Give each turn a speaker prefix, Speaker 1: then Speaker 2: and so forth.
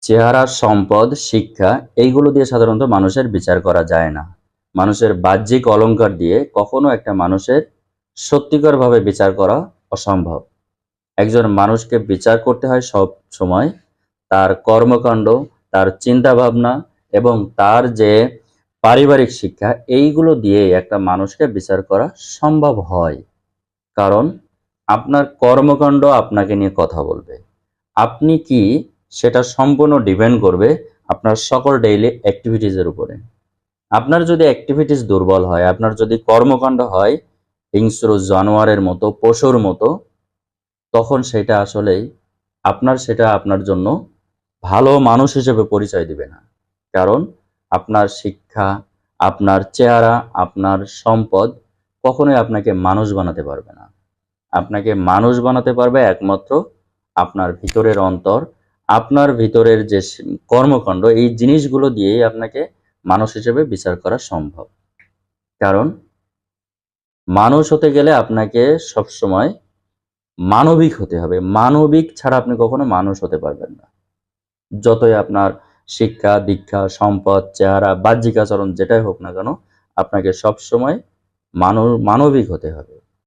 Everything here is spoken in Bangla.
Speaker 1: চেহারা, সম্পদ, শিক্ষা এইগুলো দিয়ে সাধারণত মানুষের বিচার করা যায় না। মানুষের বাহ্যিক অলংকার দিয়ে কখনো একটা মানুষের সত্যিকারভাবে বিচার করা অসম্ভব। একজন মানুষকে বিচার করতে হয় সব সময় তার কর্মকাণ্ড, তার চিন্তাভাবনা এবং তার যে পারিবারিক শিক্ষা এইগুলো দিয়েই একটা মানুষকে বিচার করা সম্ভব হয়। কারণ আপনার কর্মকাণ্ড আপনাকে নিয়ে কথা বলবে। আপনি কি সেটা সম্পূর্ণ ডিপেন্ড করবে আপনার সকল ডেইলি অ্যাক্টিভিটিজের উপরে। আপনার যদি অ্যাক্টিভিটিস দুর্বল হয়, আপনার যদি কর্মকাণ্ড হয় হিংস্র জানোয়ারের মতো, পশুর মতো, তখন সেটা আসলেই আপনার জন্য ভালো মানুষ হিসেবে পরিচয় দিবে না। কারণ আপনার শিক্ষা, আপনার চেহারা, আপনার সম্পদ কখনোই আপনাকে মানুষ বানাতে পারবে না। আপনাকে মানুষ বানাতে পারবে একমাত্র আপনার ভিতরের অন্তর, আপনার ভিতরের যে কর্মকাণ্ড, এই জিনিসগুলো দিয়েই আপনাকে মানুষ হিসেবে বিচার করা সম্ভব। কারণ মানুষ হতে গেলে আপনাকে সবসময় মানবিক হতে হবে। মানবিক ছাড়া আপনি কখনো মানুষ হতে পারবেন না। যতই আপনার শিক্ষা, দীক্ষা, সম্পদ, চেহারা, বাহ্যিক আচরণ যেটাই হোক না কেন, আপনাকে সবসময় মানবিক হতে হবে।